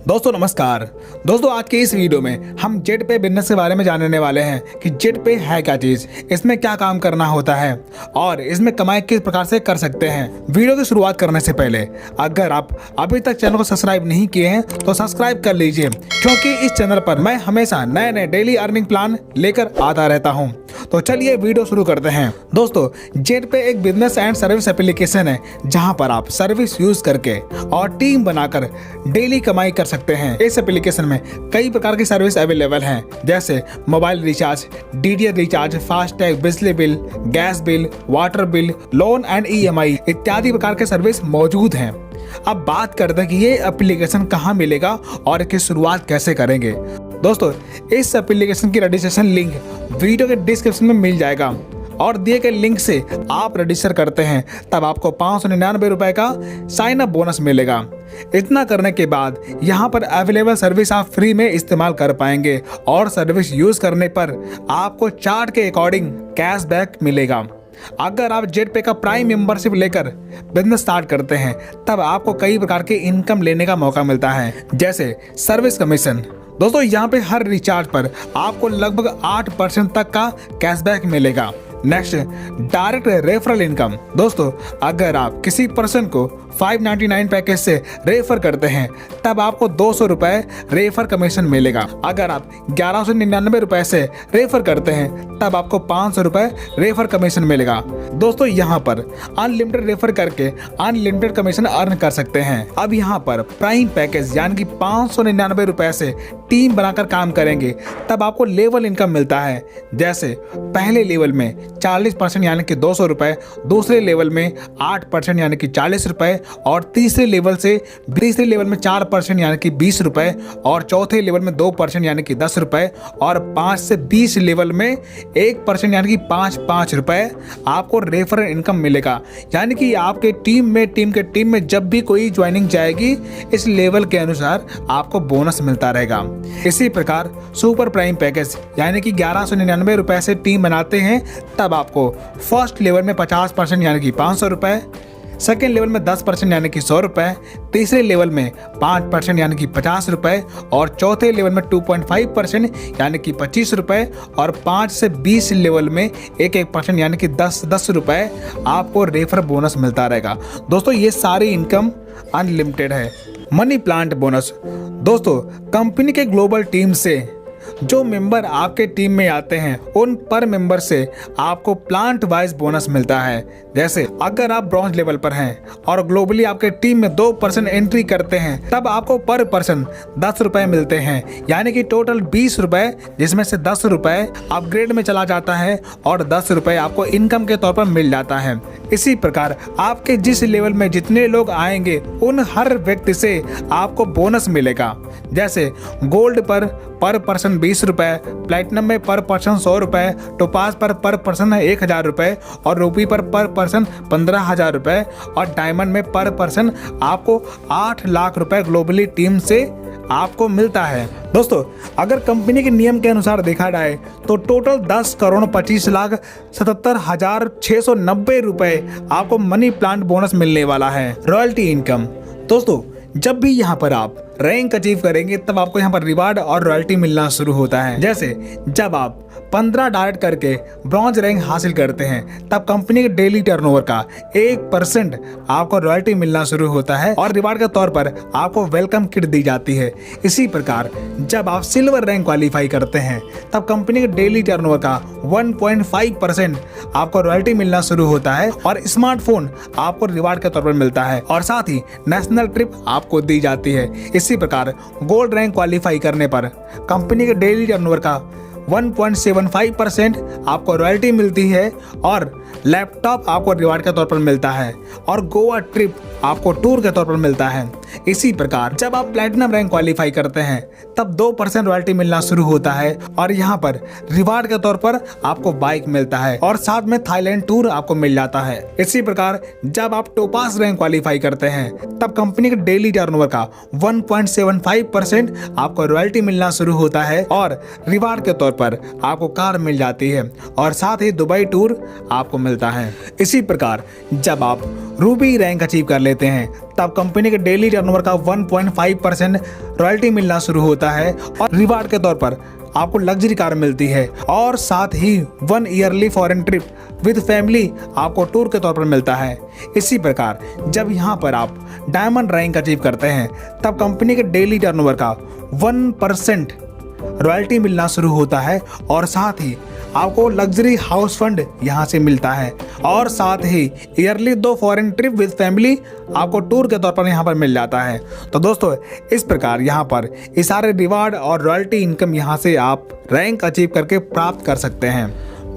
दोस्तों नमस्कार। दोस्तों आज के इस वीडियो में हम जेट पे बिजनेस के बारे में जानने वाले हैं कि जेट पे है क्या चीज, इसमें क्या काम करना होता है और इसमें कमाई किस प्रकार से कर सकते हैं। वीडियो की शुरुआत करने से पहले अगर आप अभी तक चैनल को सब्सक्राइब नहीं किए हैं तो सब्सक्राइब कर लीजिए, क्योंकि इस चैनल पर मैं हमेशा नए नए डेली अर्निंग प्लान लेकर आता रहता हूँ। तो चलिए वीडियो शुरू करते हैं। दोस्तों जेट पे एक बिजनेस एंड सर्विस एप्लीकेशन है जहां पर आप सर्विस यूज करके और टीम बनाकर डेली कमाई कर सकते हैं। इस एप्लीकेशन में कई प्रकार की सर्विस अवेलेबल हैं, जैसे mobile recharge, DTH recharge, FASTag, बिजली bill, gas bill, water bill, loan and EMI इत्यादि प्रकार के सर्विस मौजूद हैं। अब बात करते हैं कि ये एप्लीकेशन कहाँ मिलेगा और इसकी शुरुआत कैसे करेंगे। दोस्तों इस एप्लीकेशन की रजिस्ट्रेशन लिंक वीडियो के डिस्क्रिप्शन में मिल जाएगा और दिए गए लिंक से आप रजिस्टर करते हैं तब आपको 599 रुपए का साइन अप बोनस मिलेगा। इतना करने के बाद यहाँ पर अवेलेबल सर्विस आप फ्री में इस्तेमाल कर पाएंगे और सर्विस यूज करने पर आपको चार्ट के अकॉर्डिंग कैशबैक मिलेगा। अगर आप जेट पे का प्राइम मेंबरशिप लेकर बिजनेस स्टार्ट करते हैं तब आपको कई प्रकार के इनकम लेने का मौका मिलता है, जैसे सर्विस कमीशन। दोस्तों यहाँ पे हर रिचार्ज पर आपको लगभग 8% तक का कैशबैक मिलेगा। Next, direct referral income. दोस्तों अगर आप किसी पर्सन को 599 पैकेज से रेफर करते हैं तब आपको 200 रुपए रेफर कमीशन मिलेगा। अगर आप 1199 रुपए से रेफर करते हैं तब आपको 500 रुपए रेफर कमीशन मिलेगा। दोस्तों यहाँ पर अनलिमिटेड रेफर करके अनलिमिटेड कमीशन अर्न कर सकते हैं। अब यहाँ पर प्राइम पैकेज यानी कि 599 रुपए से टीम बनाकर काम करेंगे तब आपको लेवल इनकम मिलता है, जैसे पहले लेवल में 40% यानी कि 200 रुपए, दूसरे लेवल में 8% यानी कि 40 रुपए और तीसरे लेवल में 4% यानी कि 20 रुपए और चौथे लेवल में 2% यानी कि 10 रुपए और 5 से 20 लेवल में 1% यानी कि 5 रुपए आपको रेफरल इनकम मिलेगा। यानी कि आपके टीम में जब भी कोई ज्वाइनिंग जाएगी इस लेवल के अनुसार आपको बोनस मिलता रहेगा। इसी प्रकार सुपर प्राइम पैकेज यानी कि 1199 रुपए से टीम बनाते हैं तब आपको फर्स्ट लेवल में 50% यानी कि 500 रुपए, सेकेंड लेवल में 10% यानी कि 100 रुपए, तीसरे लेवल में 5% यानी कि 50 रुपए और चौथे लेवल में 2.5% यानी कि 25 रुपए और 5 से 20 लेवल में 1% यानी कि 10 रुपए आपको रेफर बोनस मिलता रहेगा। दोस्तों ये सारी इनकम अनलिमिटेड है। Money plant bonus. दोस्तों कंपनी के ग्लोबल टीम से जो मेंबर आपके टीम में आते हैं उन पर मेंबर से आपको प्लांट वाइज बोनस मिलता है। जैसे अगर आप ब्रॉन्ज लेवल पर हैं और ग्लोबली आपके टीम में 2% एंट्री करते हैं तब आपको पर पर्सन 10 रुपए मिलते हैं, यानी कि टोटल 20 रुपए, जिसमें से 10 रुपए अपग्रेड में चला जाता है और 10 रुपए आपको इनकम के तौर पर मिल जाता है। इसी प्रकार आपके जिस लेवल में जितने लोग आएंगे उन हर व्यक्ति से आपको बोनस मिलेगा। जैसे गोल्ड पर पर्सन 20 रुपए, प्लेटिनम में पर पर्सन 100 रुपए, टोपाज पर पर्सन 1000 रुपए और रूबी पर पर्सन 15,000 रुपए और डायमंड में पर पर्सन आपको 8 लाख रुपए ग्लोबली टीम से आपको मिलता है। दोस्तों अगर कंपनी के नियम के अनुसार देखा जाए तो टोटल 10,25,77,690 रुपए आपको मनी प्लांट बोनस मिलने वाला है। Royalty income. दोस्तों जब भी यहाँ पर आप रैंक अचीव करेंगे तब आपको यहाँ पर रिवार्ड और रॉयल्टी मिलना शुरू होता है। जैसे जब आप 15 डायरेक्ट करके ब्रॉन्ज रैंक हासिल करते हैं तब कंपनी के डेली टर्नओवर का 1% आपको रॉयल्टी मिलना शुरू होता है और रिवार्ड के तौर पर आपको वेलकम किट दी जाती है। इसी प्रकार जब आप सिल्वर रैंक क्वालिफाई करते हैं तब कंपनी के डेली टर्नओवर का 1.5% आपको रॉयल्टी मिलना शुरू होता है और स्मार्टफोन आपको रिवार्ड के तौर पर मिलता है और साथ ही नेशनल ट्रिप आपको दी जाती है। इसी प्रकार गोल्ड रैंक क्वालिफाई करने पर कंपनी के डेली टर्नओवर का 1.75% आपको रॉयल्टी मिलती है और लैपटॉप आपको रिवार्ड के तौर पर मिलता है और गोवा ट्रिप आपको टूर के तौर पर मिलता है। इसी प्रकार जब आप प्लैटिनम रैंक क्वालिफाई करते हैं तब 2% रॉयल्टी मिलना शुरू होता है और यहाँ पर रिवार्ड के तौर पर आपको बाइक मिलता है और साथ में थाईलैंड टूर आपको मिल जाता है। इसी प्रकार जब आप टोपास रैंक क्वालिफाई करते हैं तब कंपनी के डेली टर्नओवर का 1.75% आपको रॉयल्टी मिलना शुरू होता है और रिवार्ड के तौर पर आपको कार मिल जाती है और साथ ही दुबई टूर आपको आपको मिलता है। इसी प्रकार जब आप रूबी रैंक अचीव कर लेते हैं तब कंपनी के डेली टर्नओवर का 1.5% रॉयल्टी मिलना शुरू होता है और रिवार्ड के तौर पर आपको लग्जरी कार मिलती है और साथ ही 1 yearly foreign trip with family आपको टूर के तौर पर मिलता है। इसी प्रकार जब यहाँ पर आप डायमंड रैंक अचीव करते हैं तब कंपनी के डेली टर्नओवर का 1% रॉयल्टी मिलना शुरू होता है और साथ ही आपको लग्जरी हाउस फंड यहाँ से मिलता है और साथ ही yearly 2 foreign trip with family आपको टूर के तौर पर यहाँ पर मिल जाता है। तो दोस्तों इस प्रकार यहाँ पर ये सारे रिवार्ड और रॉयल्टी इनकम यहाँ से आप रैंक अचीव करके प्राप्त कर सकते हैं।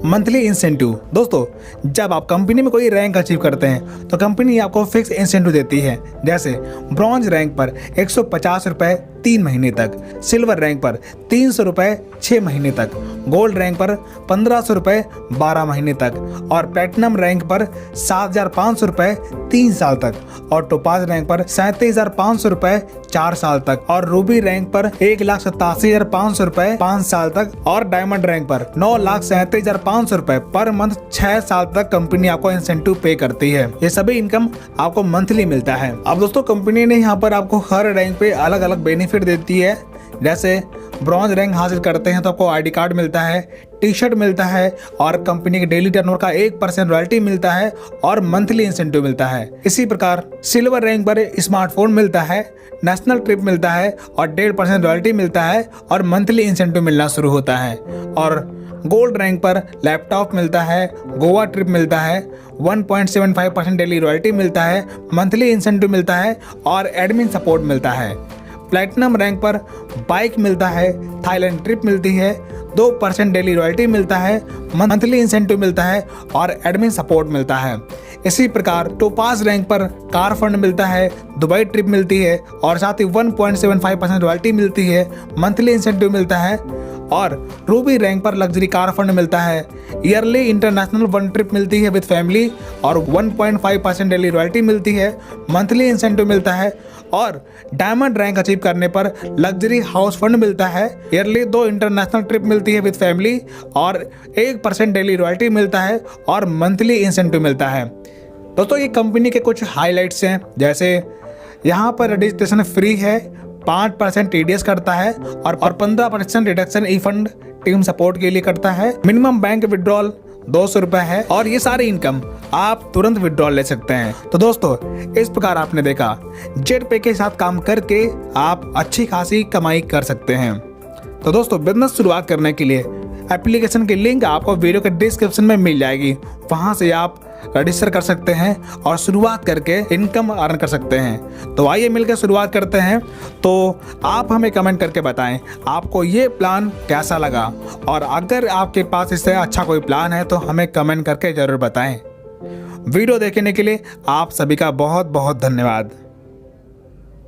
मंथली इंसेंटिव, दोस्तों जब आप कंपनी में कोई रैंक अचीव करते हैं तो कंपनी आपको फिक्स इंसेंटिव देती है। जैसे ब्रॉन्ज रैंक पर 150 रुपये 3 महीने तक, सिल्वर रैंक पर 300 रुपये 6 महीने तक, गोल्ड रैंक पर 1500 रुपये 12 महीने तक और प्लेटिनम रैंक पर 7500 रुपये 3 साल तक और टोपाज रैंक पर 37,500 रुपये 4 साल तक और रूबी रैंक पर 1,87,500 रुपये 5 साल तक और डायमंड रैंक पर 9,37,500 रुपये पर मंथ 6 साल तक कंपनी आपको इंसेंटिव पे करती है। ये सभी इनकम आपको मंथली मिलता है। अब दोस्तों कंपनी ने यहाँ पर आपको हर रैंक पे अलग अलग बेनिफिट देती है। जैसे ब्रॉन्ज रैंक हासिल करते हैं तो आपको आईडी कार्ड मिलता है, टी शर्ट मिलता है और कंपनी के डेली टर्नओवर का 1% रॉयल्टी मिलता है और मंथली इंसेंटिव मिलता है। इसी प्रकार सिल्वर रैंक पर स्मार्टफोन मिलता है, नेशनल ट्रिप मिलता है और 1.5% रॉयल्टी मिलता है और मंथली इंसेंटिव मिलना शुरू होता है। और गोल्ड रैंक पर लैपटॉप मिलता है, गोवा ट्रिप मिलता है, 1.75% डेली रॉयल्टी मिलता है, मंथली इंसेंटिव मिलता है और एडमिन सपोर्ट मिलता है। प्लैटिनम रैंक पर बाइक मिलता है, थाईलैंड ट्रिप मिलती है, 2% डेली रॉयल्टी मिलता है, मंथली इंसेंटिव मिलता है और एडमिन सपोर्ट मिलता है। इसी प्रकार टोपाज रैंक पर कार फंड मिलता है, दुबई ट्रिप मिलती है और साथ ही 1.75% रॉयल्टी मिलती है, मंथली इंसेंटिव मिलता है और रूबी रैंक पर लग्जरी कार फंड मिलता है, ईयरली इंटरनेशनल 1 ट्रिप मिलती है विद फैमिली और 1.5% डेली रॉयल्टी मिलती है, मंथली इंसेंटिव मिलता है और डायमंड रैंक अचीव करने पर लग्जरी हाउस फंड मिलता है, ईयरली 2 इंटरनेशनल ट्रिप मिलती है विद फैमिली और 1% डेली रॉयल्टी मिलता है और मंथली इंसेंटिव मिलता है। दोस्तों ये कंपनी के कुछ हाइलाइट्स हैं। जैसे यहाँ पर रजिस्ट्रेशन फ्री है, 5% TDS करता है और 15% रिडक्शन ई फंड टीम सपोर्ट के लिए करता है। मिनिमम बैंक विड्रॉल 200 रुपये है और ये सारी इनकम आप तुरंत विड्रॉल ले सकते हैं। तो दोस्तों इस प्रकार आपने देखा जेट पे के साथ काम करके आप अच्छी खासी कमाई कर सकते हैं। तो दोस्तों बिजनेस शुरुआत करने के लिए एप्लीकेशन की लिंक आपको वीडियो के डिस्क्रिप्शन में मिल जाएगी, वहां से आप रजिस्टर कर सकते हैं और शुरुआत करके इनकम अर्न कर सकते हैं। तो आइए मिलकर शुरुआत करते हैं। तो आप हमें कमेंट करके बताएं आपको ये प्लान कैसा लगा और अगर आपके पास इससे अच्छा कोई प्लान है तो हमें कमेंट करके ज़रूर बताएं। वीडियो देखने के लिए आप सभी का बहुत बहुत धन्यवाद।